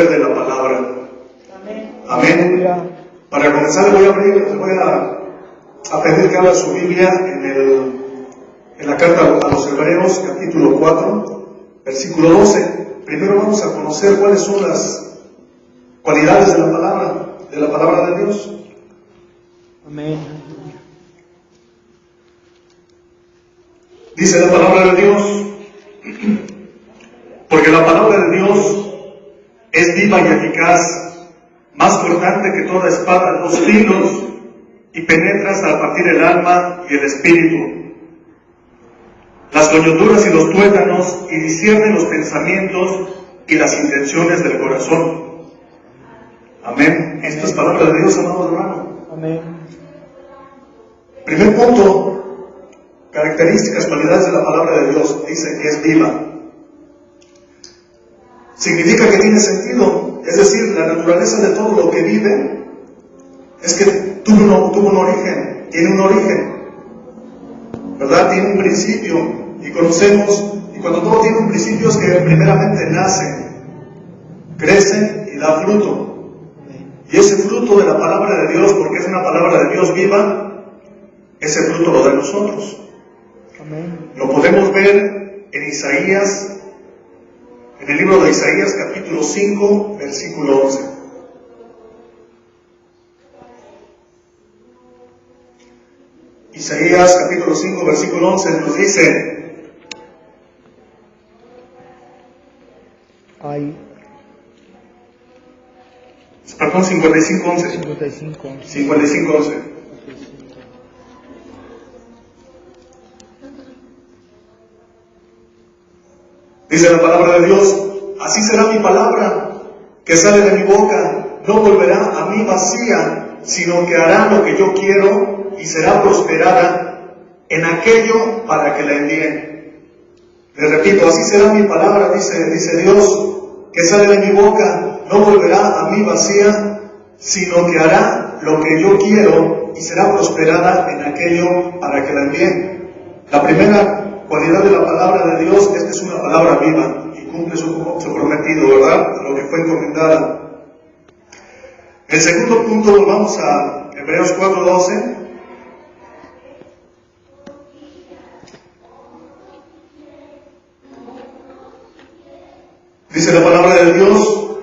de la palabra. Amén. Para comenzar voy a pedir que abra su Biblia en la carta a los Hebreos, capítulo 4, versículo 12. Primero vamos a conocer cuáles son las cualidades de la palabra de Dios. Amén. Dice la palabra de Dios, porque la palabra de Dios es viva y eficaz, más cortante que toda espada de 2 filos, y penetra hasta partir el alma y el espíritu, las coyunturas y los tuétanos, y discierne los pensamientos y las intenciones del corazón. Amén. Esto es palabra de Dios, amado hermano. Amén. Primer punto, características, cualidades de la palabra de Dios. Dice que es viva. Significa que tiene sentido, es decir, la naturaleza de todo lo que vive es que tuvo un origen, tiene un origen, ¿verdad? Tiene un principio, y conocemos, y cuando todo tiene un principio es que primeramente nace, crece y da fruto. Y ese fruto de la palabra de Dios, porque es una palabra de Dios viva, ese fruto lo da nosotros. Amén. Lo podemos ver en Isaías, en el libro de Isaías, capítulo 5, versículo 11. Isaías, capítulo 5, versículo 11, nos dice: perdón, 55, 11. 55, 11. Dice la palabra de Dios: así será mi palabra que sale de mi boca, no volverá a mí vacía, sino que hará lo que yo quiero y será prosperada en aquello para que la envíe. Le repito, así será mi palabra, dice Dios, que sale de mi boca, no volverá a mí vacía, sino que hará lo que yo quiero y será prosperada en aquello para que la envíe. La primera cualidad de la palabra de Dios es que es una palabra viva y cumple su prometido, ¿verdad? Lo que fue encomendada. El segundo punto, vamos a Hebreos 4:12. Dice la palabra de Dios,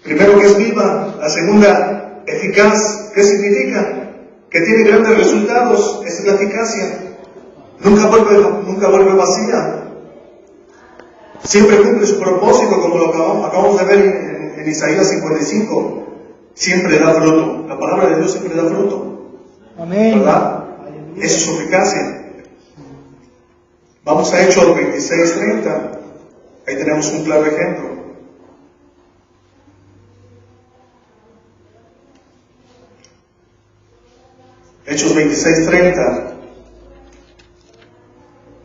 primero que es viva, la segunda, eficaz. ¿Qué significa? Que tiene grandes resultados. Esa es la eficacia. Nunca vuelve vacía. Siempre cumple su propósito, como lo acabamos de ver en Isaías 55. Siempre da fruto. La palabra de Dios siempre da fruto. Amén. ¿Verdad? Esa es su eficacia. Vamos a Hechos 26:30. Ahí tenemos un claro ejemplo. Hechos 26:30.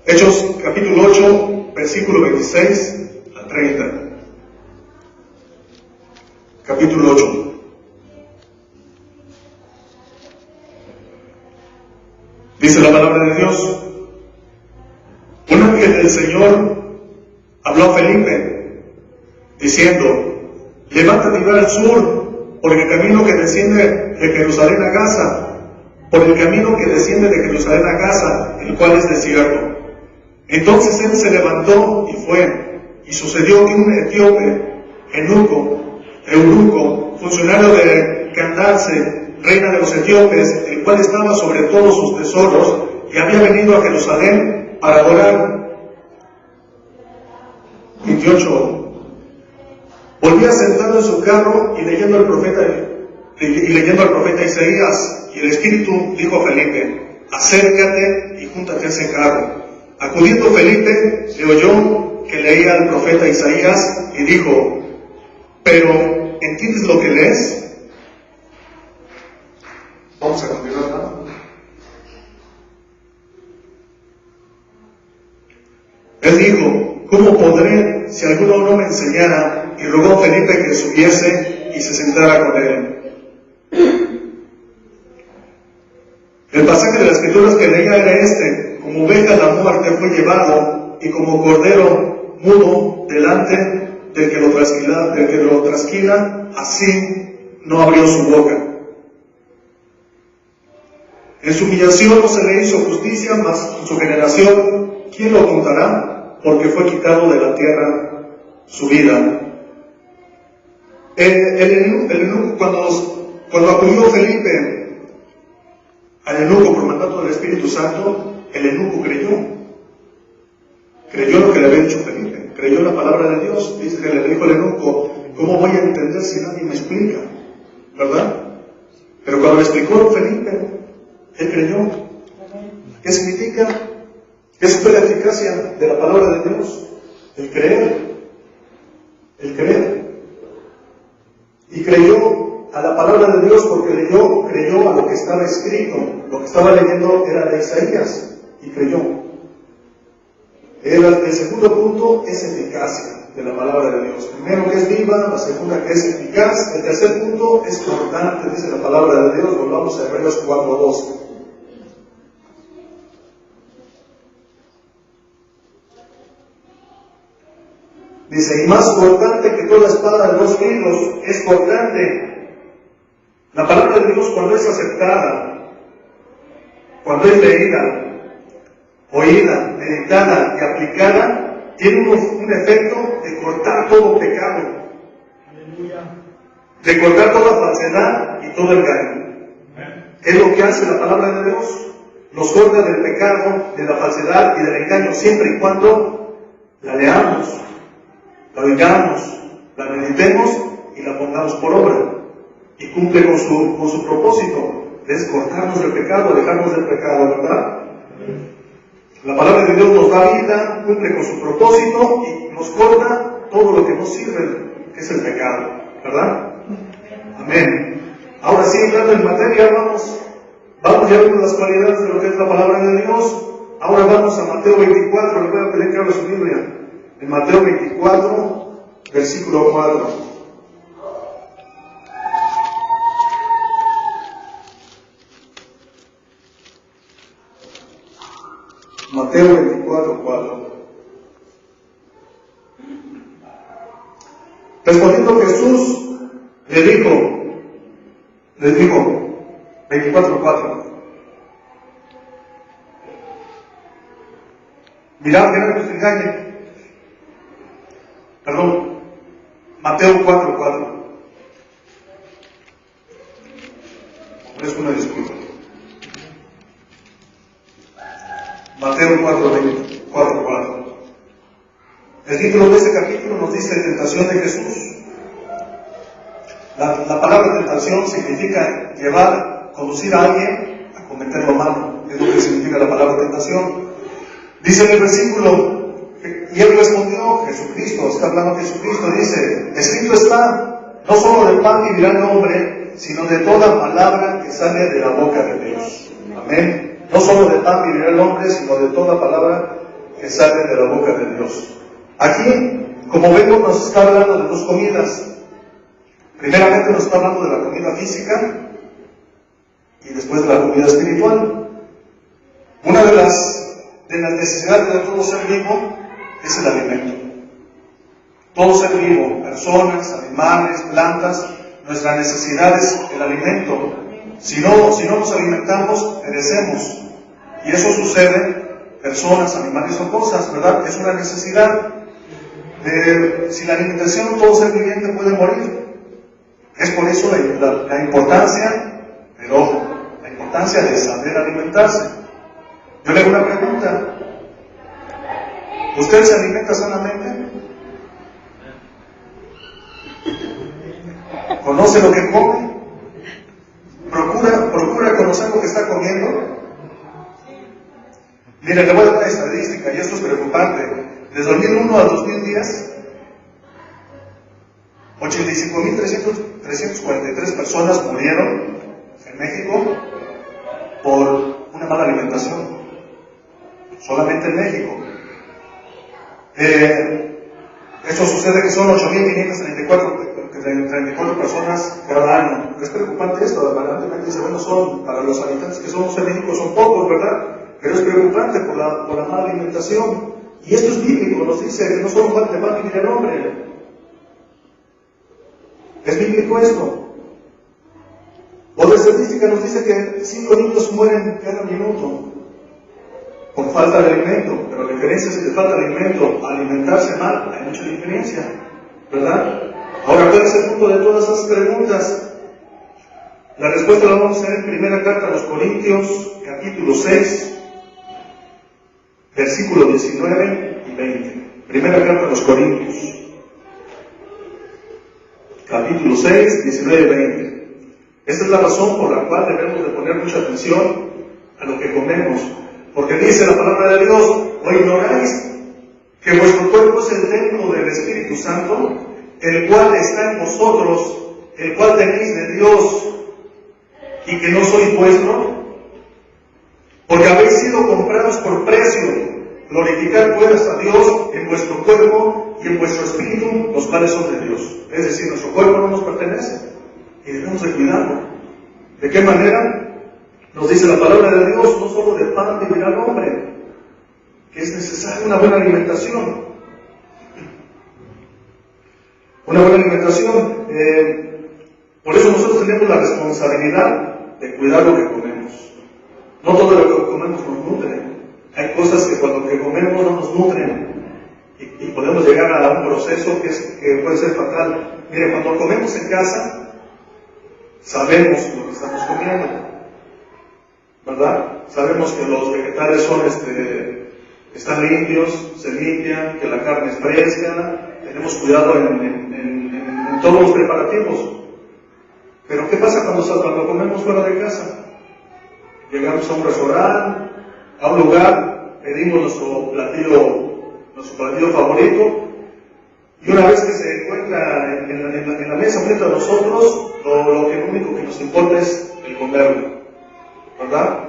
Hechos capítulo 8, versículo 26 al 30. Capítulo 8. Dice la palabra de Dios: un ángel del Señor habló a Felipe, diciendo: levántate y ve al sur, por el camino que desciende de Jerusalén a Gaza, por el camino que desciende de Jerusalén a Gaza, el cual es desierto. Entonces él se levantó y fue, y sucedió que un etíope, eunuco, funcionario de Candace, reina de los etíopes, el cual estaba sobre todos sus tesoros, y había venido a Jerusalén para adorar. 28. Volvía sentado en su carro y leyendo al profeta Isaías, y el Espíritu dijo a Felipe: acércate y júntate a ese carro. Acudiendo Felipe, le oyó que leía al profeta Isaías y dijo: ¿pero entiendes lo que lees? Vamos a continuar, ¿no? Él dijo: ¿cómo podré si alguno no me enseñara? Y rogó a Felipe que subiese y se sentara con él. El pasaje de las Escrituras que leía era este: como oveja a la muerte fue llevado, y como cordero mudo delante del que lo trasquila, así no abrió su boca. En su humillación no se le hizo justicia, mas en su generación, ¿quién lo contará? Porque fue quitado de la tierra su vida. El eunuco, cuando acudió Felipe al eunuco por mandato del Espíritu Santo, el eunuco creyó lo que le había dicho Felipe, creyó la palabra de Dios. Dice que le dijo al eunuco: ¿cómo voy a entender si nadie me explica? ¿Verdad? Pero cuando le explicó Felipe, él creyó. ¿Qué significa? ¿Qué fue la eficacia de la palabra de Dios? El creer. Y creyó a la palabra de Dios porque creyó a lo que estaba escrito. Lo que estaba leyendo era de Isaías y creyó. El segundo punto es eficacia de la palabra de Dios. Primero, que es viva; la segunda, que es eficaz. El tercer punto es cortante, dice la palabra de Dios. Volvamos a Hebreos 4:2. Dice: y más cortante que toda espada de dos filos, es cortante. La palabra de Dios, cuando es aceptada, cuando es leída, oída, meditada y aplicada, tiene un efecto de cortar todo pecado. Aleluya. De cortar toda falsedad y todo engaño. ¿Qué es lo que hace la palabra de Dios? Nos corta del pecado, de la falsedad y del engaño, siempre y cuando la leamos, la oigamos, la meditemos y la pongamos por obra. Y cumple con su propósito, de cortarnos del pecado, dejarnos del pecado, ¿verdad? La palabra de Dios nos da vida, cumple con su propósito y nos corta todo lo que nos sirve, que es el pecado, ¿verdad? Amén. Ahora sí, entrando en materia, vamos ya viendo las cualidades de lo que es la palabra de Dios. Ahora vamos a Mateo 24, le voy a pedir que abra su Biblia. En Mateo 24, versículo 4. Mateo 24, 4. Respondiendo Jesús, les dijo, 24, 4. Mirad que no os engañe. Perdón, Mateo 4, 4. Es una disculpa. Mateo 4, 4. El título de este capítulo nos dice tentación de Jesús. La palabra tentación significa conducir a alguien a cometer lo malo. Es lo que significa la palabra tentación. Dice en el versículo, y él respondió, Jesucristo, está hablando Jesucristo, dice: escrito está, no solo del pan vivirá el hombre, sino de toda palabra que sale de la boca de Dios. Amén. No solo de pan vivirá el hombre, sino de toda palabra que sale de la boca de Dios. Aquí, como vemos, nos está hablando de dos comidas. Primeramente nos está hablando de la comida física y después de la comida espiritual. Una de las necesidades de todo ser vivo es el alimento. Todo ser vivo, personas, animales, plantas, nuestra necesidad es el alimento. Si no nos alimentamos, perecemos. Y eso sucede, personas, animales o cosas, ¿verdad? Es una necesidad. Sin la alimentación, todo ser viviente puede morir. Es por eso la importancia, pero ojo, la importancia de saber alimentarse. Yo le hago una pregunta. ¿Usted se alimenta sanamente? ¿Conoce lo que come? ¿Procura conocer lo que está comiendo? Mire, le voy a dar una estadística, y esto es preocupante. Desde 2001 al 2010, 85.343 personas murieron en México por una mala alimentación. Solamente en México. Eso sucede que son 8.534 personas cada año. Es preocupante esto, aparentemente dice, bueno, para los habitantes que somos en México son pocos, ¿verdad? Pero es preocupante por la mala alimentación. Y esto es bíblico, nos dice que no solo de pan vivirá el hombre, ¿Es bíblico esto? Otra estadística nos dice que 5 niños mueren cada minuto por falta de alimento, pero la diferencia es que de falta de alimento, alimentarse mal, hay mucha diferencia, ¿verdad? Ahora, ¿cuál es el punto de todas esas preguntas? La respuesta la vamos a ver en primera carta a los Corintios, capítulo 6, versículos 19 y 20. Primera carta a los Corintios, capítulo 6, 19 y 20. Esta es la razón por la cual debemos de poner mucha atención a lo que comemos. Porque dice la palabra de Dios: ¿o ignoráis que vuestro cuerpo es el templo del Espíritu Santo, el cual está en vosotros, el cual tenéis de Dios, y que no sois vuestro? Porque habéis sido comprados por precio. Glorificar pues a Dios en vuestro cuerpo y en vuestro espíritu, los cuales son de Dios. Es decir, nuestro cuerpo no nos pertenece y debemos de cuidarlo. ¿De qué manera? Nos dice la palabra de Dios: no solo de pan vivirá el hombre, que es necesaria una buena alimentación. Una buena alimentación. Por eso nosotros tenemos la responsabilidad de cuidar lo que comemos. No todo lo que comemos nos nutre. Hay cosas que cuando que comemos no nos nutren y podemos llegar a un proceso que puede ser fatal. Mire, cuando comemos en casa, sabemos lo que estamos comiendo, ¿verdad? Sabemos que los vegetales están limpios, se limpian, que la carne es fresca, tenemos cuidado en todos los preparativos. Pero ¿qué pasa cuando comemos fuera de casa? Llegamos a un restaurante, a un lugar, pedimos nuestro platillo favorito, y una vez que se encuentra en la mesa frente a nosotros, lo único que nos importa es el comerlo, ¿verdad?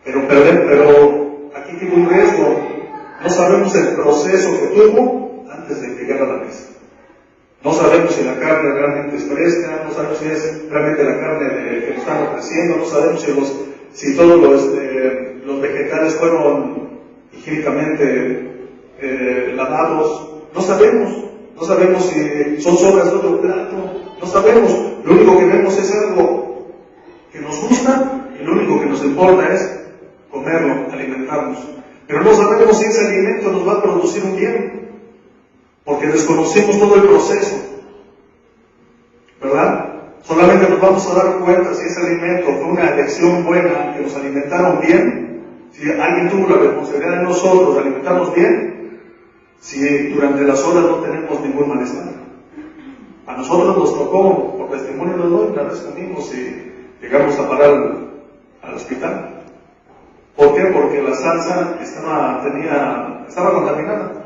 Pero aquí tiene un riesgo. No sabemos el proceso que tuvo antes de llegar a la mesa. No sabemos si la carne realmente es fresca, no sabemos si es realmente la carne que nos están ofreciendo, no sabemos si todos los vegetales fueron higiénicamente lavados. No sabemos si son sobras de otro plato, no sabemos. Lo único que vemos es algo que nos gusta y lo único que nos importa es comerlo, alimentarnos. Pero no sabemos si ese alimento nos va a producir un bien, porque desconocemos todo el proceso, ¿verdad? Solamente nos vamos a dar cuenta si ese alimento fue una elección buena, que nos alimentaron bien, si alguien tuvo la responsabilidad de nosotros de alimentarnos bien, si durante las horas no tenemos ningún malestar. A nosotros nos tocó, por testimonio de hoy, una vez comimos y llegamos a parar al hospital. ¿Por qué? Porque la salsa estaba contaminada,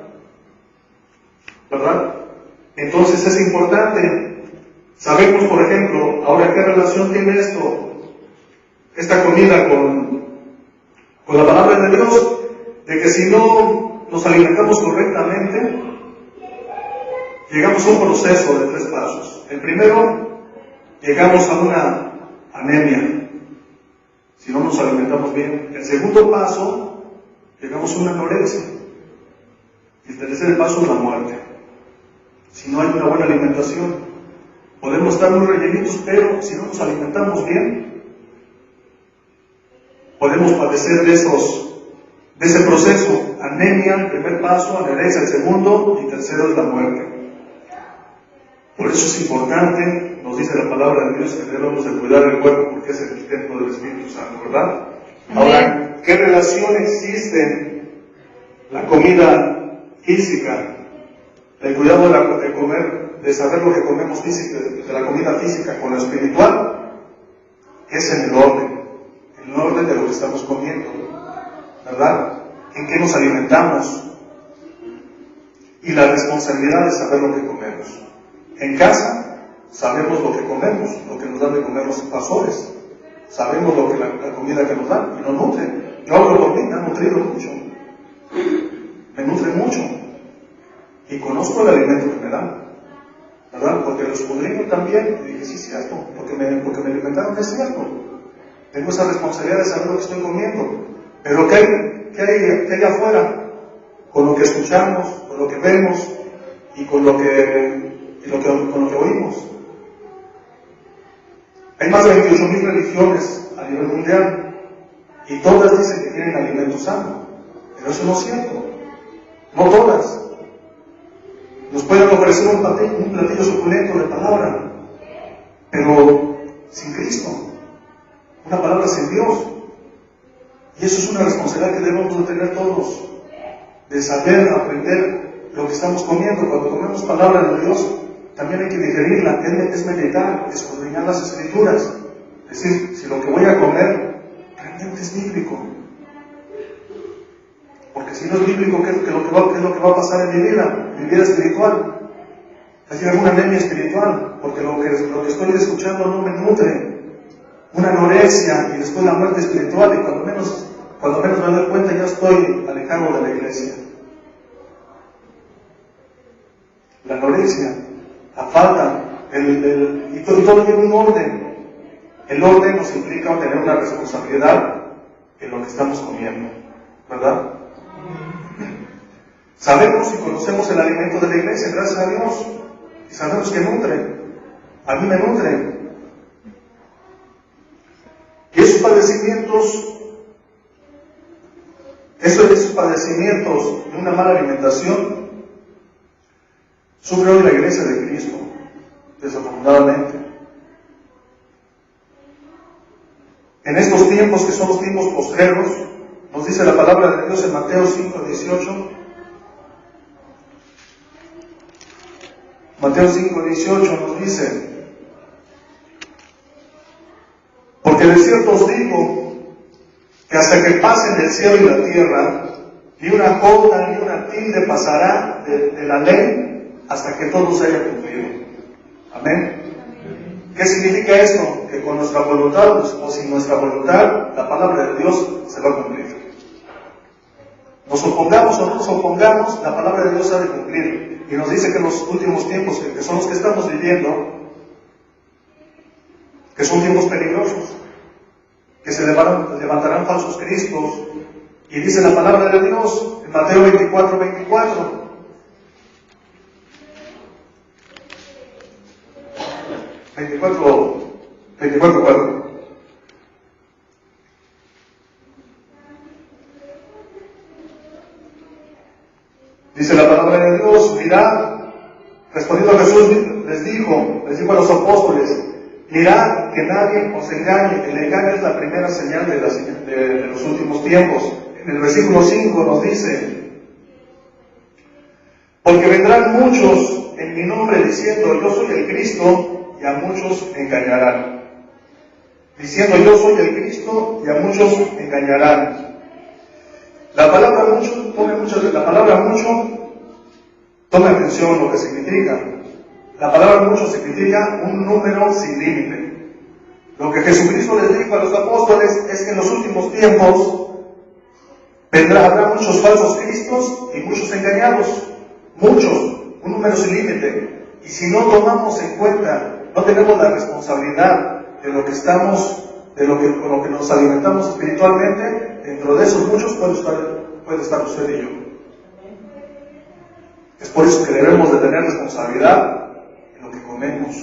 ¿verdad? Entonces es importante. Sabemos, por ejemplo, ahora qué relación tiene esta comida con la palabra de Dios, de que si no nos alimentamos correctamente, llegamos a un proceso de 3 pasos. El primero, llegamos a una anemia, si no nos alimentamos bien. El segundo paso, llegamos a una anorexia. Y el tercer paso es la muerte. Si no hay una buena alimentación, podemos estar muy rellenitos, pero si no nos alimentamos bien, podemos padecer de ese proceso. Anemia, el primer paso; anorexia, el segundo; y tercero es la muerte. Por eso es importante, nos dice la palabra de Dios, que debemos de cuidar el cuerpo, porque es el templo del Espíritu Santo, ¿verdad? Ahora, ¿qué relación existe la comida física, el cuidado de comer, de saber lo que comemos física, de la comida física con lo espiritual? Es en el orden de lo que estamos comiendo, ¿verdad? En qué nos alimentamos y la responsabilidad de saber lo que comemos. En casa sabemos lo que comemos, lo que nos dan de comer los pastores, sabemos lo que la comida que nos dan y nos nutre. Yo hablo por mí, me ha nutrido mucho, me nutre mucho y conozco el alimento que me dan, ¿verdad? Porque lo escudriño también y dije: sí, es cierto, porque me alimentaron, es cierto. Tengo esa responsabilidad de saber lo que estoy comiendo. Pero ¿qué hay afuera? Con lo que escuchamos, con lo que vemos y con lo que oímos. Hay más de 28,000 religiones a nivel mundial y todas dicen que tienen alimento sano, pero eso no es cierto. No todas. Nos pueden ofrecer un platillo suculento de palabra, pero sin Cristo, una palabra sin Dios. Y eso es una responsabilidad que debemos de tener todos, de saber, aprender lo que estamos comiendo. Cuando comemos palabra de Dios, también hay que digerirla, es meditar, escudriñar las Escrituras. Es decir, si lo que voy a comer realmente es bíblico. Porque si no es bíblico, ¿qué es lo que va a pasar en mi vida espiritual? Hay alguna anemia espiritual, porque lo que estoy escuchando no me nutre. Una anorexia y después la muerte espiritual, y cuando menos me doy cuenta ya estoy alejado de la iglesia. La anorexia, la falta, y todo tiene un orden. El orden nos implica tener una responsabilidad en lo que estamos comiendo, ¿verdad? Sabemos y conocemos el alimento de la iglesia, gracias a Dios, y sabemos que nutre. A mí me nutre. Y esos padecimientos de una mala alimentación, sufre hoy la iglesia de Cristo, desafortunadamente. En estos tiempos que son los tiempos postreros, nos dice la palabra de Dios en Mateo 5:18. Mateo 5:18 nos dice: porque de cierto os digo que hasta que pasen el cielo y la tierra, ni una jota ni una tilde pasará de la ley hasta que todo se haya cumplido. Amén. ¿Qué significa esto? Que con nuestra voluntad o sin nuestra voluntad, la palabra de Dios se va a cumplir. Nos opongamos o no nos opongamos, la palabra de Dios ha de cumplir. Y nos dice que en los últimos tiempos, que son los que estamos viviendo, que son tiempos peligrosos, que se levantarán falsos cristos. Y dice la palabra de Dios en Mateo 24:24. Dice la palabra de Dios: mirad, respondiendo Jesús les dijo a los apóstoles: mirad que nadie os engañe. El engaño es la primera señal de los últimos tiempos. En el versículo 5 nos dice: porque vendrán muchos en mi nombre diciendo yo soy el Cristo, y a muchos engañarán. Diciendo yo soy el Cristo, y a muchos engañarán. La palabra mucho, tome atención lo que significa. La palabra mucho significa un número sin límite. Lo que Jesucristo les dijo a los apóstoles es que en los últimos tiempos habrá muchos falsos cristos y muchos engañados. Muchos, un número sin límite. Y si no tomamos en cuenta, no tenemos la responsabilidad de lo que con lo que nos alimentamos espiritualmente, dentro de esos muchos puede estar usted y yo. Es por eso que debemos de tener responsabilidad en lo que comemos.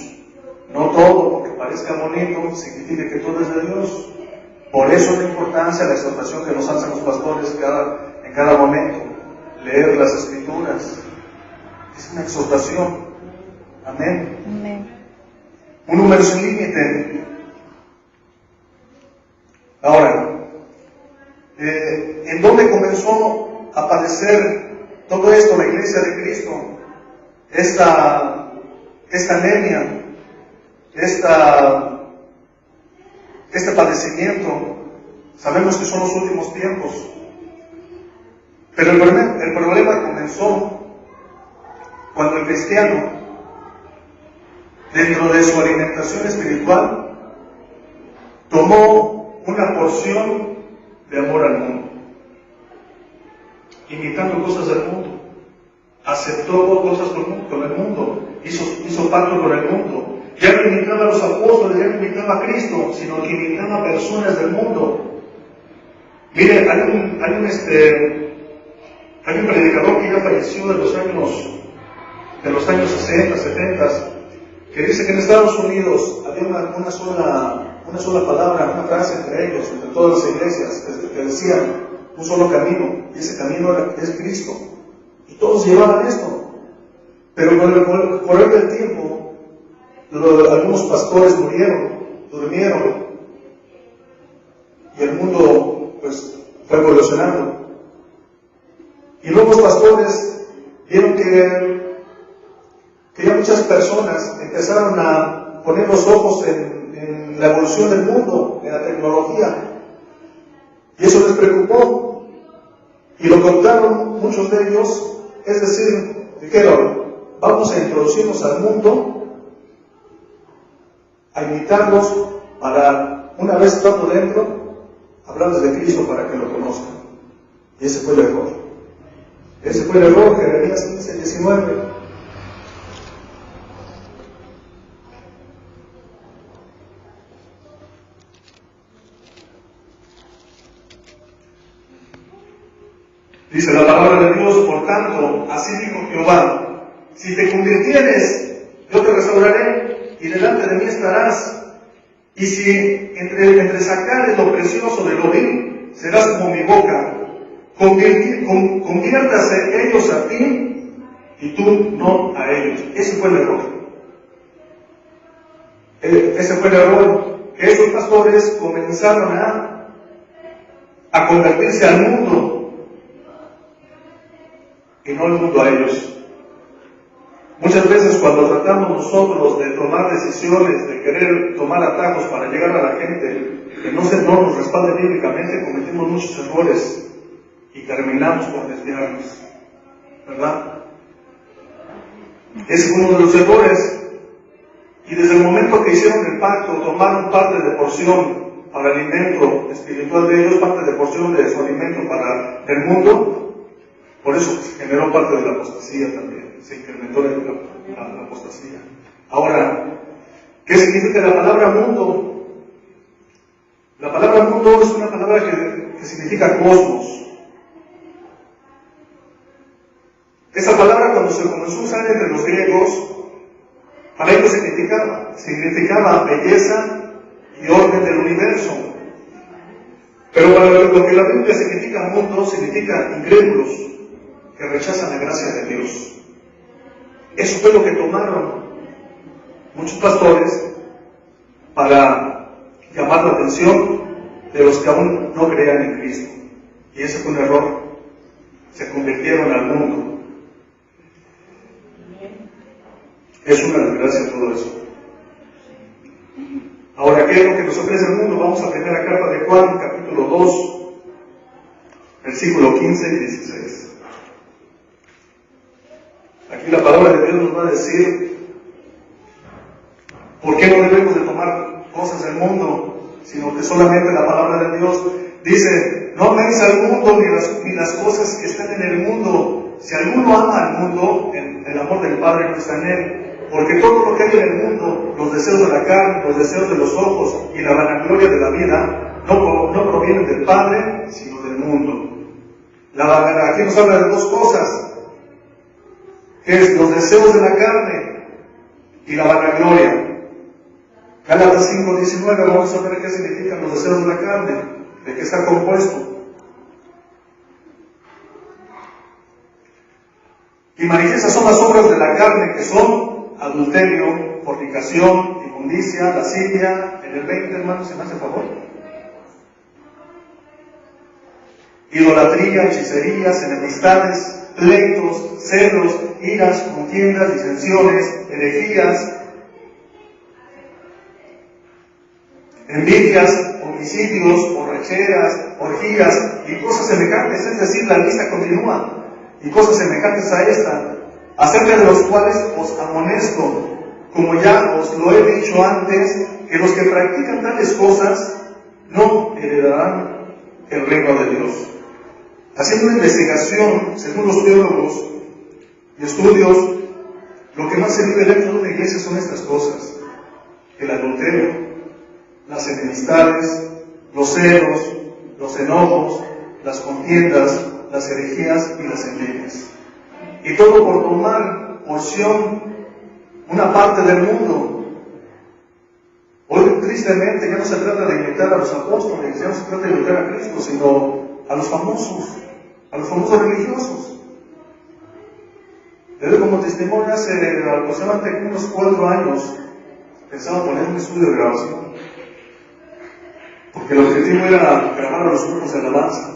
No todo, porque parezca bonito, significa que todo es de Dios. Por eso la importancia, la exhortación que nos hacen los pastores en cada momento. Leer las Escrituras. Es una exhortación. Amén. Amén. Un número sin límite. Ahora, ¿en dónde comenzó a padecer todo esto la iglesia de Cristo? Esta anemia, este padecimiento. Sabemos que son los últimos tiempos. Pero el problema comenzó cuando el cristiano, dentro de su alimentación espiritual, tomó una porción de amor al mundo, imitando cosas del mundo, aceptó cosas con el mundo, hizo pacto con el mundo. Ya no imitaba a los apóstoles, ya no imitaba a Cristo, sino que imitaba a personas del mundo. Mire, hay un predicador que ya falleció de los años 60, 70, que dice que en Estados Unidos había una sola palabra, una frase entre ellos, entre todas las iglesias, que decían un solo camino, y ese camino es Cristo. Y todos llevaban esto. Pero con el correr del tiempo, algunos pastores murieron, durmieron, y el mundo pues fue evolucionando. Y nuevos pastores vieron que ya muchas personas empezaron a poner los ojos en la evolución del mundo, en la tecnología, y eso les preocupó, y lo contaron muchos de ellos, es decir, dijeron, vamos a introducirnos al mundo, a imitarlos para, una vez estando dentro, hablarles de Cristo para que lo conozcan. Y ese fue el error. Ese fue el error, Jeremías 15, 19. Dice la palabra de Dios, por tanto, así dijo Jehová, si te convirtieres, yo te restauraré, y delante de mí estarás, y si entre sacares lo precioso de lo vil, serás como mi boca. Conviértase ellos a ti, y tú no a ellos. Ese fue el error. Ese fue el error, que esos pastores comenzaron a convertirse al mundo, y no el mundo a ellos. Muchas veces cuando tratamos nosotros de tomar decisiones, de querer tomar atajos para llegar a la gente que no nos respalde bíblicamente, cometimos muchos errores y terminamos por desviarnos, ¿verdad? Ese fue uno de los errores. Y desde el momento que hicieron el pacto, tomaron parte de porción para el alimento espiritual de ellos, parte de porción de su alimento para el mundo. Por eso generó parte de la apostasía también, se incrementó la apostasía. Ahora, ¿qué significa la palabra mundo? La palabra mundo es una palabra que significa cosmos. Esa palabra, cuando se comenzó a usar entre los griegos, para ellos significaba belleza y orden del universo. Pero para lo que la Biblia significa mundo, significa incrédulos que rechazan la gracia de Dios. Eso fue lo que tomaron muchos pastores para llamar la atención de los que aún no creían en Cristo. Y ese fue un error. Se convirtieron al mundo. Es una desgracia todo eso. Ahora, ¿qué es lo que nos ofrece el mundo? Vamos a primera carta de Juan, capítulo 2, versículo 15 y 16. Aquí la palabra de Dios nos va a decir por qué no debemos de tomar cosas del mundo, sino que solamente la palabra de Dios dice, no améis al mundo ni las cosas que están en el mundo. Si alguno ama al mundo, el amor del Padre no está en él. Porque todo lo que hay en el mundo, los deseos de la carne, los deseos de los ojos y la vanagloria de la vida, no provienen del Padre, sino del mundo. Aquí nos habla de dos cosas, que es los deseos de la carne y la vanagloria. Gálatas 5:19, vamos a ver qué significan los deseos de la carne, de qué está compuesto. Y manifiestas son las obras de la carne, que son adulterio, fornicación, inmundicia, lascivia. En el 20, hermanos, ¿se me hace favor? Idolatría, hechicerías, enemistades, pleitos, celos, iras, contiendas, disensiones, herejías, envidias, homicidios, borracheras, orgías y cosas semejantes. Es decir, la lista continúa. Y cosas semejantes a esta, acerca de los cuales os amonesto, como ya os lo he dicho antes, que los que practican tales cosas no heredarán el reino de Dios. Haciendo una investigación, según los teólogos y estudios, lo que más se vive dentro de una iglesia son estas cosas: el adulterio, las enemistades, los celos, los enojos, las contiendas, las herejías y las envidias. Y todo por tomar porción una parte del mundo. Hoy, tristemente, ya no se trata de imitar a los apóstoles, ya no se trata de imitar a Cristo, sino a los famosos religiosos. Le doy como testimonio, hace aproximadamente unos 4 años, pensaba poner un estudio de grabación, porque el objetivo era grabar a los grupos de alabanza.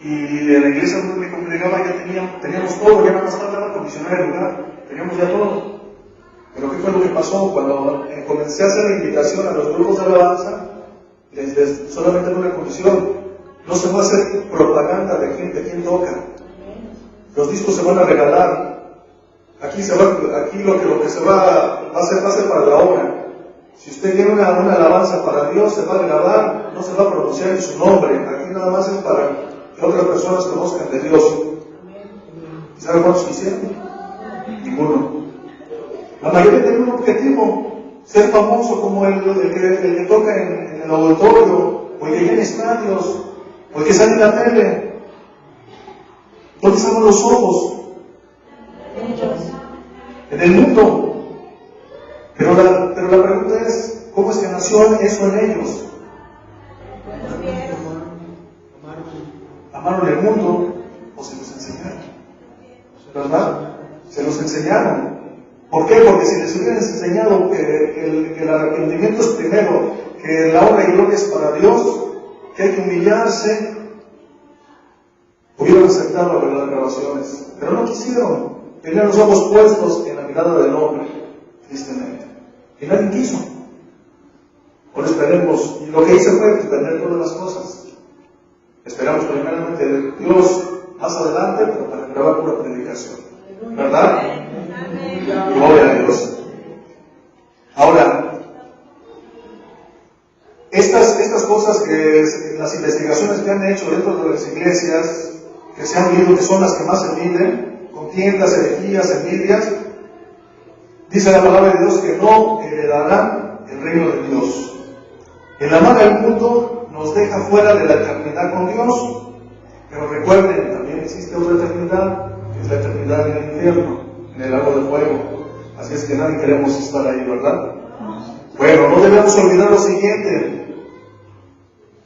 Y en la iglesia donde me congregaba ya teníamos todo, ya nada más faltaba acondicionar el lugar, teníamos ya todo. Pero ¿qué fue lo que pasó? Cuando comencé a hacer la invitación a los grupos de alabanza, solamente en una condición: no se va a hacer propaganda de quién toca. Los discos se van a regalar. Aquí lo que se va a hacer para la obra. Si usted tiene una alabanza para Dios, se va a grabar, no se va a pronunciar en su nombre. Aquí nada más es para que otras personas conozcan de Dios. ¿Y sabe cuántos hicieron? Ninguno. La mayoría tiene un objetivo: ser famoso como el que toca en el auditorio, o el que llena estadios, o el que sale en la tele. ¿Dónde están los ojos? En el mundo. Pero la pregunta es, ¿cómo es que nació eso en ellos? ¿Amaron el mundo o se los enseñaron? ¿Verdad? Se los enseñaron. ¿Por qué? Porque si les hubieran enseñado que el arrepentimiento es primero, que la honra y gloria es para Dios, que hay que humillarse, hubieran aceptado las grabaciones. Pero no quisieron. Tenían los ojos puestos en la mirada del hombre, tristemente. Y nadie quiso. Ahora esperemos, y lo que hice fue suspender todas las cosas. Esperamos primeramente de Dios más adelante, pero para grabar pura predicación. ¿Verdad? Gloria a Dios. Ahora, estas cosas las investigaciones que han hecho dentro de las iglesias, que se han visto que son las que más se miden, contiendas, herejías, envidias, dice la palabra de Dios que no heredarán el reino de Dios. El amar al mundo nos deja fuera de la eternidad con Dios, pero recuerden, también existe otra eternidad, que es la eternidad en el infierno, en el lago de fuego. Así es que nadie queremos estar ahí, ¿verdad? Bueno, no debemos olvidar lo siguiente,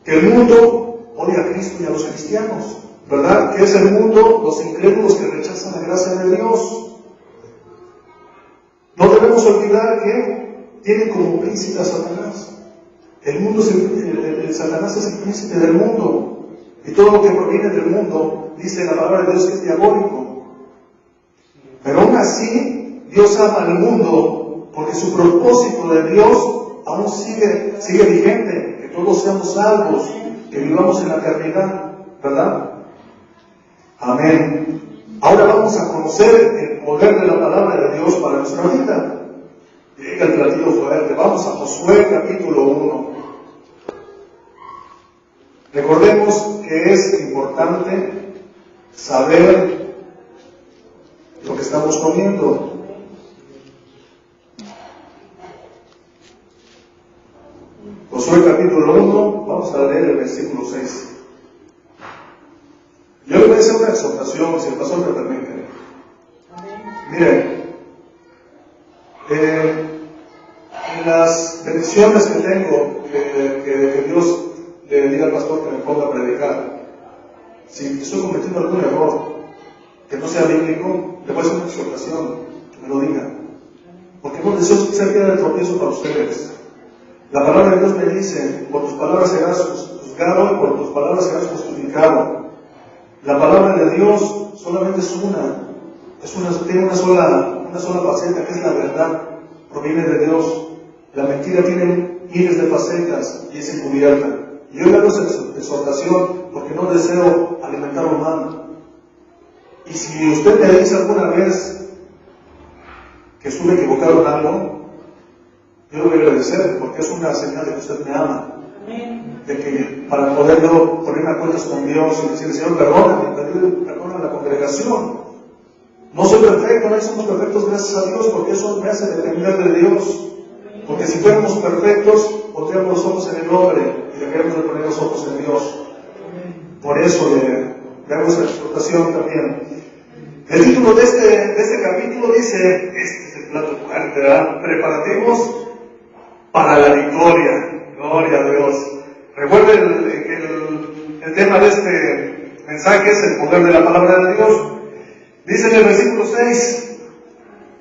que el mundo odia a Cristo y a los cristianos, ¿verdad? Que es el mundo, los incrédulos que rechazan la gracia de Dios. No debemos olvidar que tienen como príncipe a Satanás. El mundo el Satanás es el príncipe del mundo, y todo lo que proviene del mundo, dice la palabra de Dios, que es diabólico. Pero aún así, Dios ama al mundo porque su propósito de Dios aún sigue vigente, que todos seamos salvos, que vivamos en la eternidad, ¿verdad? Amén. Ahora vamos a conocer el poder de la palabra de Dios para nuestra vida. Llega el platillo fuerte. Vamos a Josué capítulo 1. Recordemos que es importante saber lo que estamos comiendo. Josué capítulo 1, vamos a leer el versículo 6. Yo le voy a hacer una exhortación, si el pastor me permite. Miren, en las bendiciones que tengo, que Dios le diga al pastor que me ponga a predicar, si estoy cometiendo algún error que no sea bíblico, le voy a hacer una exhortación, que me lo diga. Porque no deseo que sea piedra de tropiezo para ustedes. La palabra de Dios me dice: por tus palabras serás juzgado y por tus palabras serás justificado. La palabra de Dios solamente tiene una sola faceta, que es la verdad, proviene de Dios. La mentira tiene miles de facetas y es encubierta. Y yo le hago esa exhortación porque no deseo alimentar un mal. Y si usted me dice alguna vez que estuve equivocado en algo, yo lo voy a agradecer, porque es una señal de que usted me ama. De que para poder yo ponerme a cuentas con Dios y decirle: Señor, perdóname, perdona a la congregación. No soy perfecto, no somos perfectos, gracias a Dios, porque eso me hace depender de Dios. Porque si fuéramos perfectos, pondríamos los ojos en el hombre y dejaríamos de poner los ojos en Dios. Por eso le hago esa exhortación también. El título de de este capítulo dice, este es el plato fuerte, ¿verdad? Preparativos para la victoria. Gloria a Dios. Recuerden que el tema de este mensaje es el poder de la palabra de Dios. Dice en el versículo 6,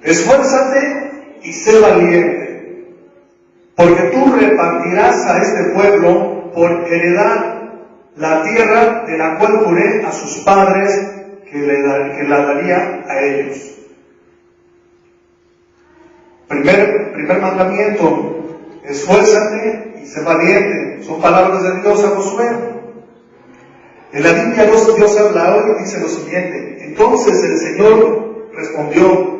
esfuérzate y sé valiente, porque tú repartirás a este pueblo por heredad la tierra de la cual juré a sus padres que la daría a ellos. Primer mandamiento, esfuérzate y sé valiente. Son palabras de Dios a Josué. En la Biblia Dios habla hoy y dice lo siguiente. Entonces el Señor respondió,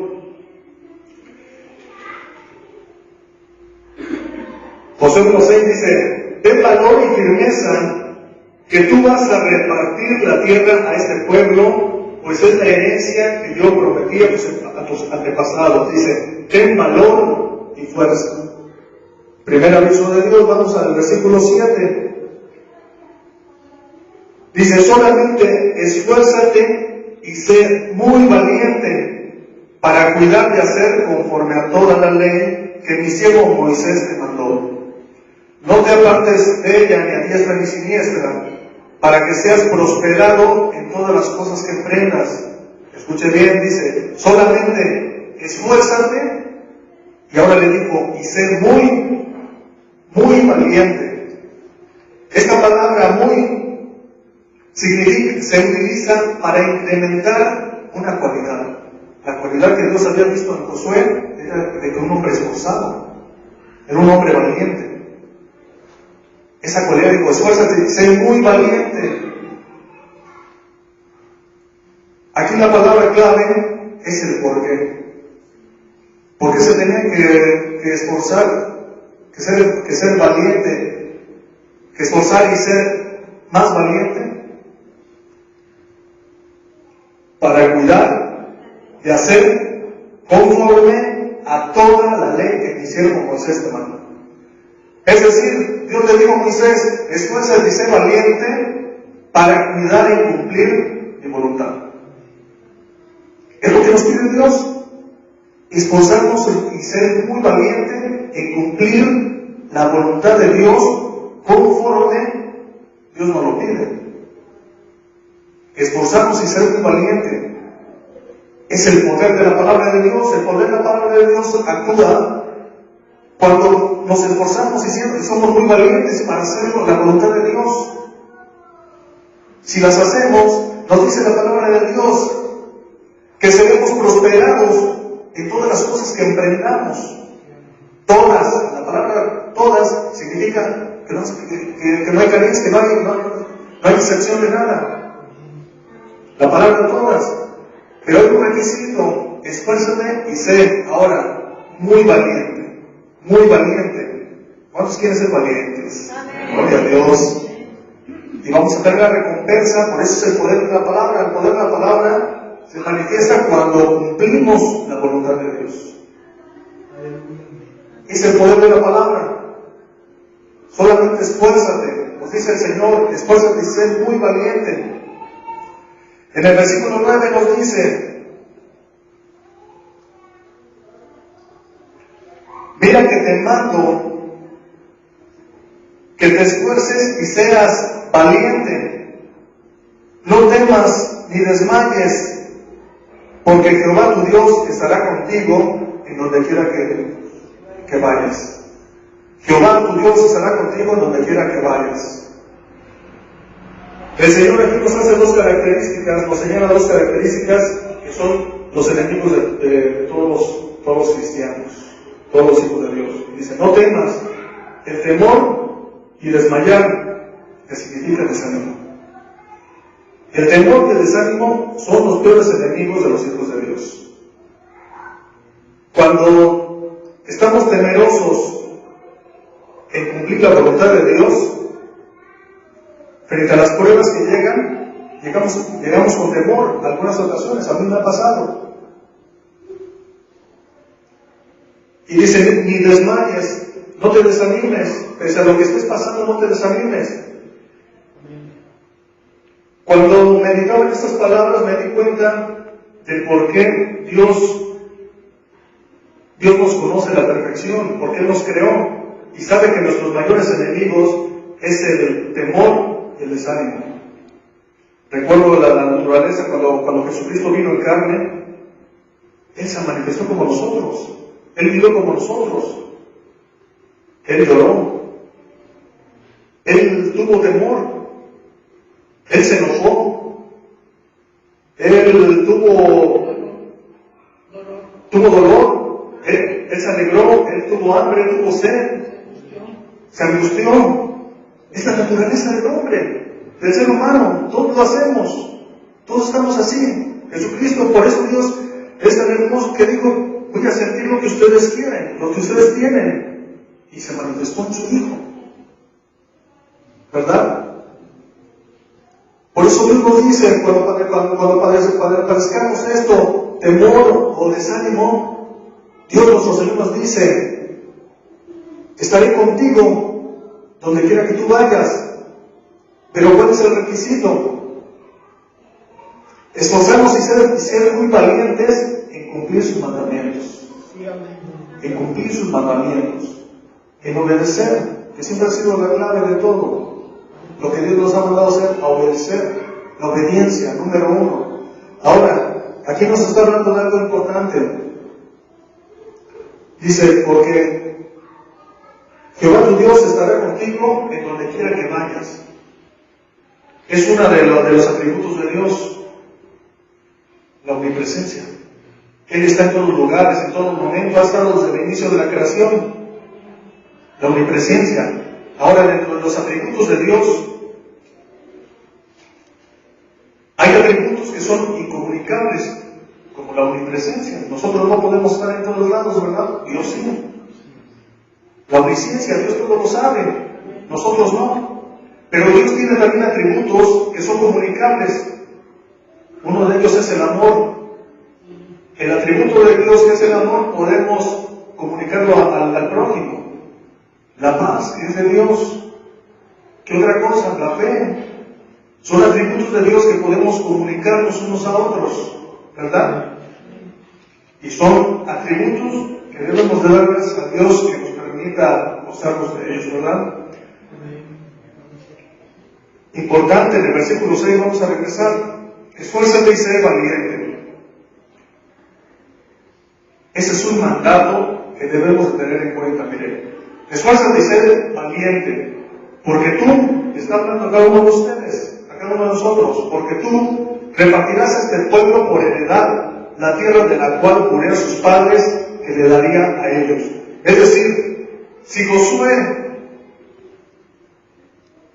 Josué 1:6 dice, ten valor y firmeza, que tú vas a repartir la tierra a este pueblo, pues es la herencia que yo prometí a tus antepasados. Dice, ten valor y fuerza. Primer aviso de Dios, vamos al versículo 7. Dice, solamente esfuérzate y sé muy valiente para cuidar de hacer conforme a toda la ley que mi siervo Moisés te mandó. No te apartes de ella ni a diestra ni siniestra, para que seas prosperado en todas las cosas que emprendas. Escuche bien, dice, solamente esfuérzate, y ahora le dijo, y sé muy valiente. Esta palabra muy se utiliza para incrementar una cualidad. La cualidad que Dios había visto en Josué era de que un hombre esforzado, era un hombre valiente. Esa cualidad dijo, esfuérzate, sé muy valiente. Aquí la palabra clave es el porqué. ¿Por qué se tenía que esforzar, que ser valiente, que esforzar y ser más valiente? Para cuidar de hacer conforme a toda la ley que mi siervo Moisés te mandó. Es decir, Dios le dijo a Moisés, esfuérzate y sé valiente para cuidar y cumplir mi voluntad. Es lo que nos pide Dios, esforzarnos y ser muy valiente en cumplir la voluntad de Dios conforme Dios nos lo pide. Esforzarnos y ser muy valiente. Es el poder de la palabra de Dios. El poder de la palabra de Dios actúa cuando nos esforzamos y somos muy valientes para hacer la voluntad de Dios. Si las hacemos, nos dice la palabra de Dios que seremos prosperados en todas las cosas que emprendamos. Todas, la palabra todas significa que no hay carencia, que no hay excepción de nada. La palabra todas. Pero hay un requisito, esfuérzate y sé ahora muy valiente. Muy valiente. ¿Cuántos quieren ser valientes? Gloria a Dios. Y vamos a tener la recompensa, por eso es el poder de la palabra. El poder de la palabra se manifiesta cuando cumplimos la voluntad de Dios. Es el poder de la palabra. Solamente esfuérzate, nos dice el Señor, esfuérzate y sé muy valiente. En el versículo 9 nos dice, mira que te mando que te esfuerces y seas valiente, no temas ni desmayes, porque Jehová tu Dios estará contigo en donde quiera que vayas. Jehová tu Dios estará contigo en donde quiera que vayas. El Señor aquí nos hace dos características, nos señala dos características que son los enemigos de todos los cristianos, todos los hijos de Dios. Dice, no temas. El temor y desmayar, que significa desánimo. El temor y el desánimo son los peores enemigos de los hijos de Dios. Cuando estamos temerosos en cumplir la voluntad de Dios, frente a las pruebas que llegan, llegamos con temor. En algunas ocasiones, a mí me ha pasado. Y dice, ni desmayes, no te desanimes, pese a lo que estés pasando, no te desanimes. Cuando meditaba en estas palabras, me di cuenta de por qué Dios nos conoce a la perfección, porque Él nos creó y sabe que nuestros mayores enemigos es el temor y el desánimo. Recuerdo la naturaleza cuando Jesucristo vino en carne, Él se manifestó como nosotros, Él vivió como nosotros, Él lloró, Él tuvo temor, Él se enojó, Él tuvo dolor, Él se alegró, Él tuvo hambre, Él tuvo sed, se angustió. Es la naturaleza del hombre, del ser humano, todos lo hacemos, todos estamos así. Jesucristo, por eso Dios es tan hermoso que dijo, voy a sentir lo que ustedes quieren, lo que ustedes tienen, y se manifestó en su Hijo, ¿verdad? Por eso mismo dice, cuando padezcamos esto, temor o desánimo, Dios nuestro Señor nos dice, estaré contigo donde quiera que tú vayas. Pero ¿cuál es el requisito? Esforzarnos y ser muy valientes en cumplir sus mandamientos. En cumplir sus mandamientos. En obedecer, que siempre ha sido la clave de todo. Lo que Dios nos ha mandado hacer, a obedecer. La obediencia, número 1. Ahora, aquí nos está hablando de algo importante. Dice, porque Jehová tu Dios estará contigo en donde quiera que vayas. Es uno de los atributos de Dios, la omnipresencia. Él está en todos los lugares, en todo momento, ha estado desde el inicio de la creación. La omnipresencia. Ahora, dentro de los atributos de Dios, hay atributos que son incomunicables, como la omnipresencia. Nosotros no podemos estar en todos lados, ¿verdad? Dios sí. La omnisciencia, Dios todo lo sabe, nosotros no. Pero Dios tiene también atributos que son comunicables. Uno de ellos es el amor. El atributo de Dios, que es el amor, podemos comunicarlo al prójimo. La paz es de Dios. ¿Qué otra cosa? La fe. Son atributos de Dios que podemos comunicarnos unos a otros, ¿verdad? Y son atributos que debemos de dar gracias a Dios que nos permita gozarnos de ellos, ¿verdad? Importante, en el versículo 6 vamos a regresar. Esfuérzate y sé valiente. Ese es un mandato que debemos de tener en cuenta, miren. Esfuérzate y sé valiente, porque tú, está hablando a cada uno de ustedes, a cada uno de nosotros, porque tú repartirás a este pueblo por heredad la tierra de la cual juré a sus padres que le daría a ellos. Es decir, si Josué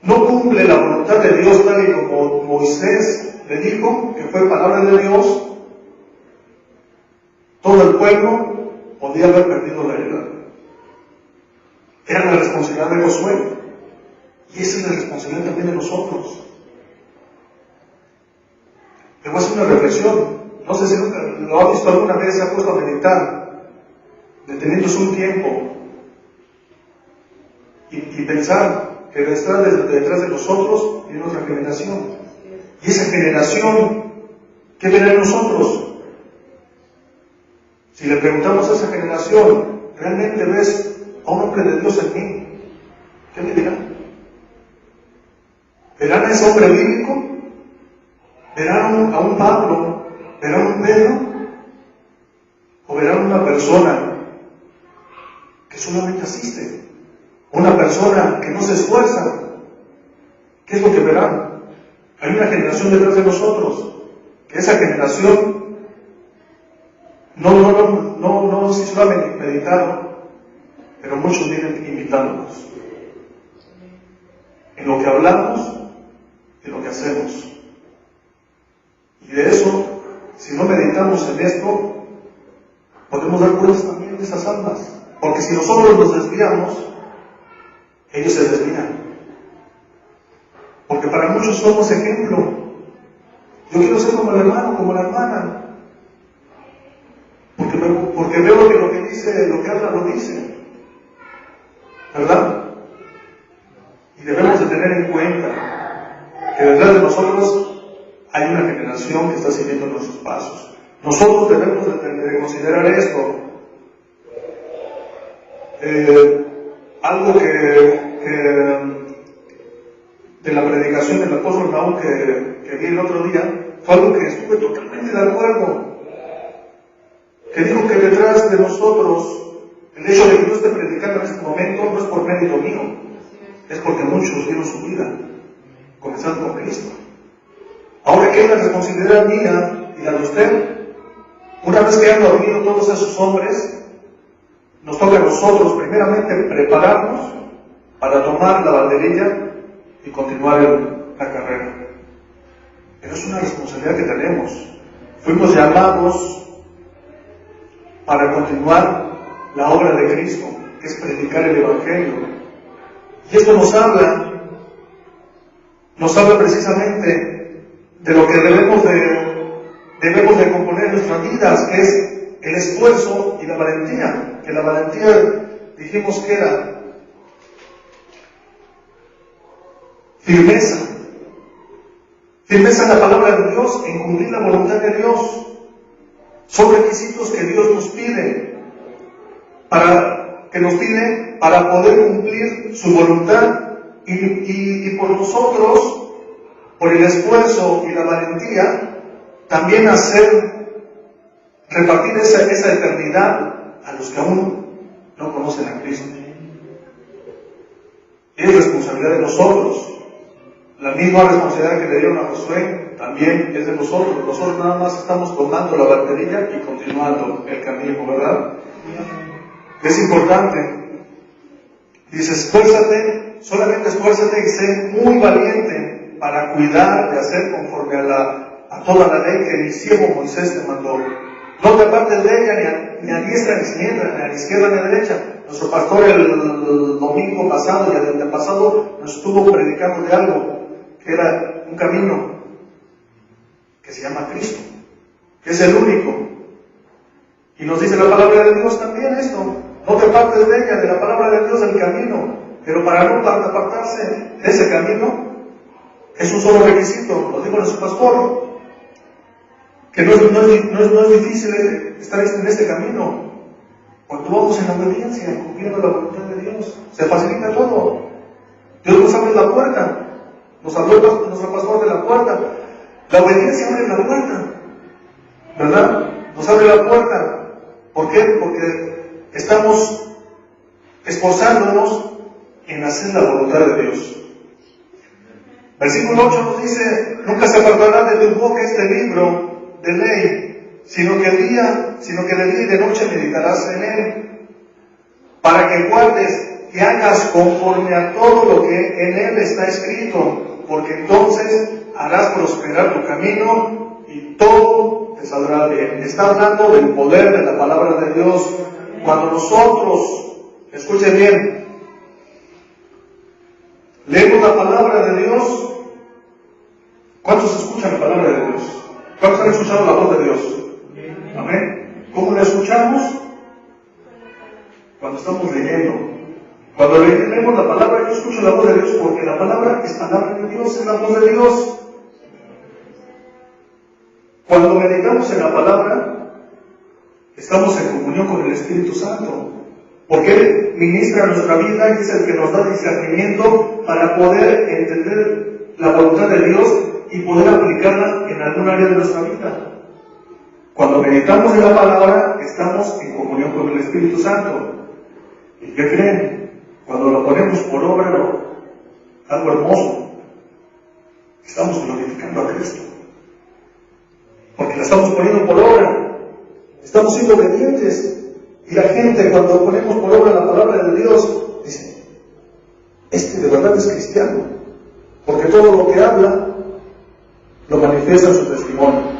no cumple la voluntad de Dios tal y como Moisés le dijo, que fue palabra de Dios, todo el pueblo podía haber perdido la heredad. Era la responsabilidad de Josué, y esa es la responsabilidad también de nosotros. Le voy a hacer una reflexión. No sé si lo ha visto alguna vez, se ha puesto a meditar, deteniéndose un tiempo y pensar que detrás de nosotros viene otra generación. Y esa generación, ¿qué verá en nosotros? Si le preguntamos a esa generación, ¿realmente ves a un hombre de Dios en mí? ¿Qué me dirán? ¿Verán a ese hombre bíblico? ¿Verán a un Pablo? ¿Verán a un Pedro? ¿O verán una persona que solamente asiste? Una persona que no se esfuerza. ¿Qué es lo que verán? Hay una generación detrás de nosotros, que esa generación no se suele meditar, pero muchos vienen invitándonos en lo que hablamos y lo que hacemos. Y de eso, si no meditamos en esto, podemos dar cuenta también de esas almas, porque si nosotros nos desviamos, ellos se desvían. Porque para muchos somos ejemplo. Yo quiero ser como el hermano, como la hermana. Porque veo que lo que dice, lo que habla, lo dice. ¿Verdad? Y debemos de tener en cuenta que detrás de nosotros hay una generación que está siguiendo nuestros pasos. Nosotros debemos de considerar esto. Algo de la predicación del apóstol Naúm que vi el otro día, fue algo que estuve totalmente de acuerdo. Que dijo que detrás de nosotros, el hecho de que yo esté predicando en este momento no es por mérito mío, es porque muchos dieron su vida, comenzando con Cristo. Ahora que es la responsabilidad mía y la de usted, una vez que han dormido todos esos hombres, nos toca a nosotros primeramente prepararnos para tomar la banderilla y continuar la carrera. Pero es una responsabilidad que tenemos. Fuimos llamados para continuar la obra de Cristo, que es predicar el Evangelio. Y esto nos habla precisamente de lo que debemos de componer en nuestras vidas, que es el esfuerzo y la valentía. Que la valentía dijimos que era firmeza en la palabra de Dios, en cumplir la voluntad de Dios. Son requisitos que Dios nos pide para poder cumplir su voluntad y por nosotros, por el esfuerzo y la valentía, también repartir esa eternidad a los que aún no conocen a Cristo. Es responsabilidad de nosotros. La misma responsabilidad que le dieron a Josué también es de nosotros. Nosotros nada más estamos tomando la banderilla y continuando el camino, ¿verdad? Es importante. Dice, esfuérzate, solamente esfuérzate y sé muy valiente para cuidar de hacer conforme a toda la ley que mi siervo Moisés te mandó. No te apartes de ella ni a diestra ni siniestra, ni a la izquierda ni a la derecha. Nuestro pastor el domingo pasado y el antepasado nos estuvo predicando de algo, que era un camino que se llama Cristo, que es el único. Y nos dice la palabra de Dios también esto, no te apartes de ella, de la palabra de Dios, del camino. Pero para no apartarse de ese camino, es un solo requisito, lo dijo nuestro pastor, que no es difícil estar en este camino. Cuando vamos en la obediencia, cumpliendo la voluntad de Dios, se facilita todo. Dios nos abre la puerta, nos abrió nuestro pastor de la puerta. La obediencia abre la puerta, ¿verdad? Nos abre la puerta. ¿Por qué? Porque estamos esforzándonos en hacer la voluntad de Dios. Versículo 8 nos dice, nunca se apartará de tu boca este libro de ley, sino que de día y de noche meditarás en él, para que guardes y hagas conforme a todo lo que en él está escrito, porque entonces harás prosperar tu camino y todo te saldrá bien. Está hablando del poder de la palabra de Dios. Cuando nosotros, escuchen bien, leemos la palabra de Dios. ¿Cuántos escuchan la palabra de Dios? ¿Cuántos han escuchado la voz de Dios? Amén. ¿Cómo la escuchamos? Cuando estamos leyendo. Cuando leemos la palabra, yo escucho la voz de Dios, porque la palabra es palabra de Dios, es la voz de Dios. Cuando meditamos en la palabra, estamos en comunión con el Espíritu Santo, porque Él ministra nuestra vida y es el que nos da discernimiento para poder entender la voluntad de Dios y poder aplicarla en algún área de nuestra vida. Cuando meditamos en la palabra, estamos en comunión con el Espíritu Santo. ¿Y qué creen? Cuando lo ponemos por obra, algo hermoso, estamos glorificando a Cristo. Porque la estamos poniendo por obra. Estamos siendo obedientes. Y la gente, cuando ponemos por obra la palabra de Dios, dice, este de verdad es cristiano. Porque todo lo que habla, lo manifiesta en su testimonio.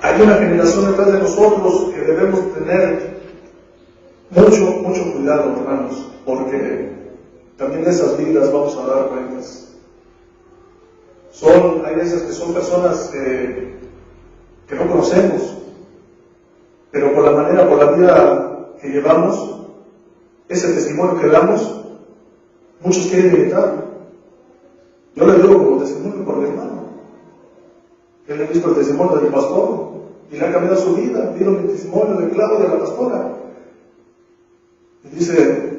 Hay una generación detrás de nosotros que debemos tener mucho cuidado, hermanos, porque también de esas vidas vamos a dar cuentas. Hay veces que son personas que no conocemos, pero por la vida que llevamos, ese testimonio que damos, muchos quieren imitar. Yo le digo como testimonio por mi hermano. Él ha visto el testimonio del pastor y le ha cambiado su vida. Vieron el testimonio del clavo de la pastora. Y dice,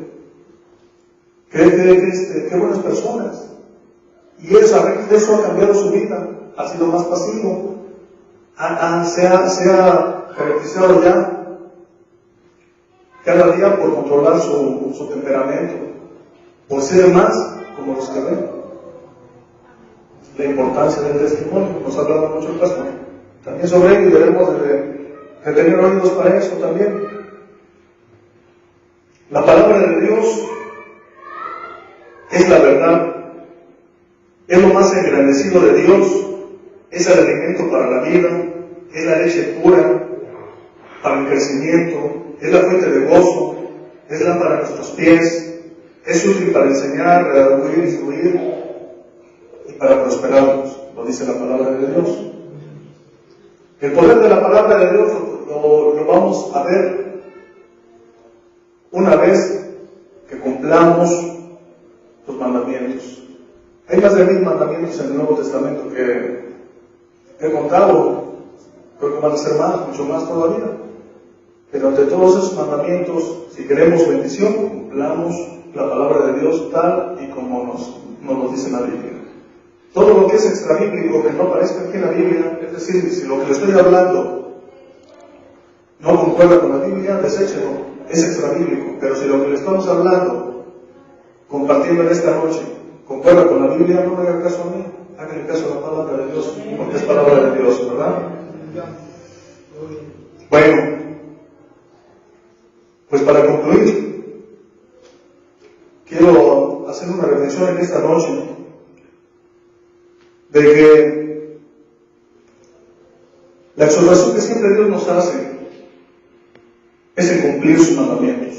qué buenas personas. Y eso ha cambiado su vida. Ha sido más pasivo. Se ha caracterizado ya cada día por controlar su temperamento, por ser más como los que ven. La importancia del testimonio, nos ha hablado mucho el pastor. También sobre ello debemos de tener oídos para eso también. La palabra de Dios es la verdad, es lo más engrandecido de Dios, es el alimento para la vida, es la leche pura para el crecimiento, es la fuente de gozo, es lámpara a nuestros pies, es útil para enseñar, redarguir, instruir y para prosperarnos, lo dice la palabra de Dios. El poder de la palabra de Dios lo vamos a ver una vez que cumplamos los mandamientos. Hay más de 1000 mandamientos en el Nuevo Testamento que he contado, creo que van a ser más, mucho más todavía. Pero entre todos esos mandamientos, si queremos bendición, cumplamos la palabra de Dios tal y como nos dice la Biblia. Todo lo que es extrabíblico, que no aparezca aquí en la Biblia, es decir, si lo que le estoy hablando no concuerda con la Biblia, deséchelo, es extrabíblico. Pero si lo que le estamos hablando, compartiendo en esta noche, concuerda con la Biblia, no le haga caso a mí, hágale caso a la palabra de Dios, porque es palabra de Dios, ¿verdad? Bueno, pues para concluir, quiero hacer una reflexión en esta noche de que la exhortación que siempre Dios nos hace es en cumplir sus mandamientos.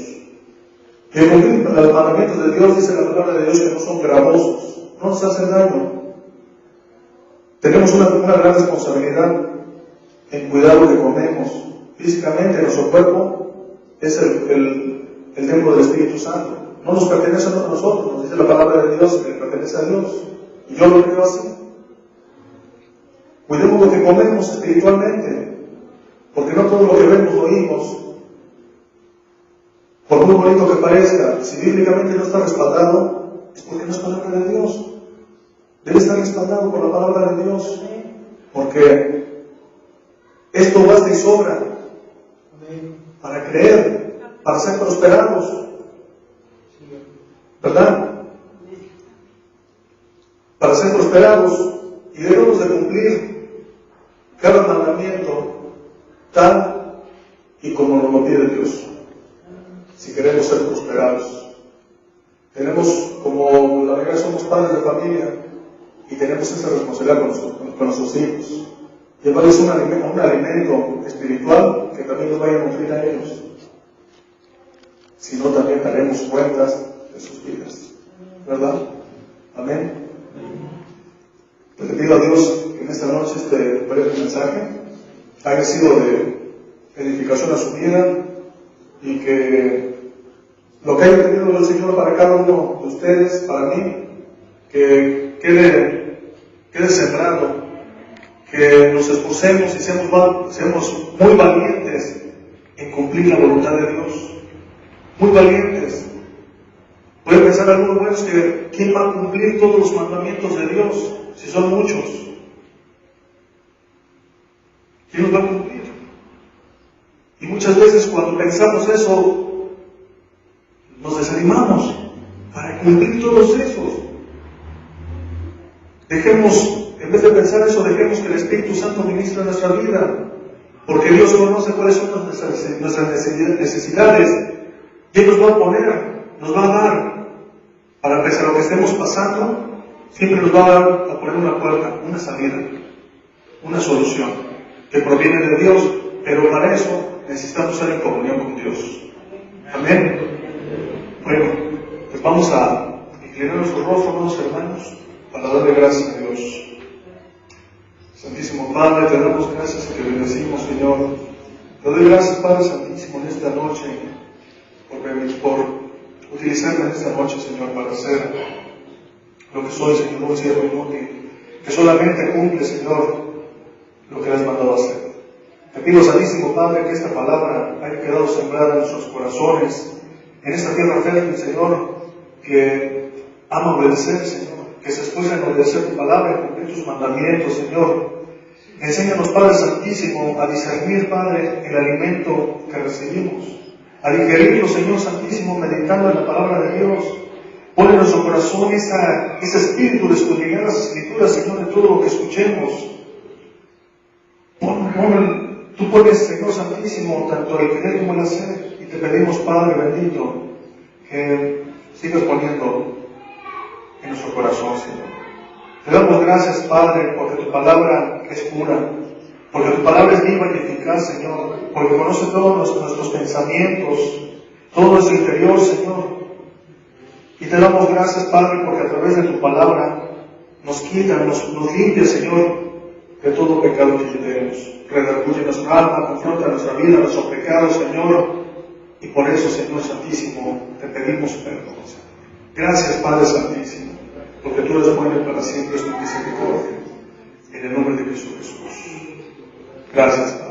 Y el cumplir los mandamientos de Dios, dice la palabra de Dios, que no son gravosos, no nos hacen daño. Tenemos una gran responsabilidad en cuidar lo que comemos. Físicamente, nuestro cuerpo es el templo del Espíritu Santo. No nos pertenece a nosotros, nos dice la palabra de Dios que le pertenece a Dios. Y yo lo creo así. Cuidemos lo que comemos espiritualmente, porque no todo lo que vemos lo oímos. Por muy bonito que parezca, si bíblicamente no está respaldado, es porque no es palabra de Dios. Debe estar respaldado por la palabra de Dios, porque esto basta y sobra para creer, para ser prosperados, ¿verdad? Para ser prosperados, y debemos de cumplir cada mandamiento tal y como nos lo pide Dios, si queremos ser prosperados. Tenemos, como la mayoría somos padres de familia, y tenemos esa responsabilidad con nuestros hijos, llevarles un alimento espiritual que también nos vaya a nutrir a ellos. Si no, también daremos cuentas de sus vidas, ¿verdad? Amén. Pues le pido a Dios que en esta noche este breve mensaje haya sido de edificación a su vida, y que lo que haya tenido el Señor para cada uno de ustedes, para mí, que quede sembrado, que nos esforcemos y seamos muy valientes en cumplir la voluntad de Dios, muy valientes. Puede pensar algunos buenos que ¿quién va a cumplir todos los mandamientos de Dios si son muchos? ¿Quién los va a cumplir? Y muchas veces cuando pensamos eso, nos desanimamos para cumplir todos esos. En vez de pensar eso, dejemos que el Espíritu Santo ministre nuestra vida, porque Dios conoce cuáles son nuestras necesidades, y Él nos va a poner, nos va a dar, para pese a lo que estemos pasando, siempre nos va a poner una puerta, una salida, una solución, que proviene de Dios, pero para eso necesitamos estar en comunión con Dios. Amén. Bueno, pues vamos a inclinar nuestros rostros, hermanos, para darle gracias a Dios. Santísimo Padre, te damos gracias y te bendecimos, Señor. Te doy gracias, Padre Santísimo, en esta noche, por utilizarme en esta noche, Señor, para hacer lo que soy, Señor, un siervo inútil, que solamente cumple, Señor, lo que le has mandado hacer. Te pido, Santísimo Padre, que esta palabra haya quedado sembrada en nuestros corazones, en esta tierra fértil, Señor, que ama obedecer, Señor, que se esfuerza en obedecer tu palabra, en cumplir tus mandamientos, Señor. Enséñanos, Padre Santísimo, a discernir, Padre, el alimento que recibimos, a digerirlo, Señor Santísimo, meditando en la palabra de Dios. Pon en nuestro corazón ese espíritu de escudriñar las Escrituras, Señor, en todo lo que escuchemos. Tú pones, Señor Santísimo, tanto el querer como el hacer, y te pedimos, Padre bendito, que sigas poniendo en nuestro corazón, Señor. Te damos gracias, Padre, porque tu palabra es pura, porque tu palabra es viva y eficaz, Señor, porque conoce todos nuestros pensamientos, todo nuestro interior, Señor. Y te damos gracias, Padre, porque a través de tu palabra nos quita, nos limpia, Señor, de todo pecado que tenemos. Redarguye nuestra alma, confronta nuestra vida, nuestros pecados, Señor. Y por eso, Señor Santísimo, te pedimos perdón, Señor. Gracias, Padre Santísimo, porque tú eres bueno y para siempre es tu misericordia. En el nombre de Cristo Jesús. Gracias, Padre.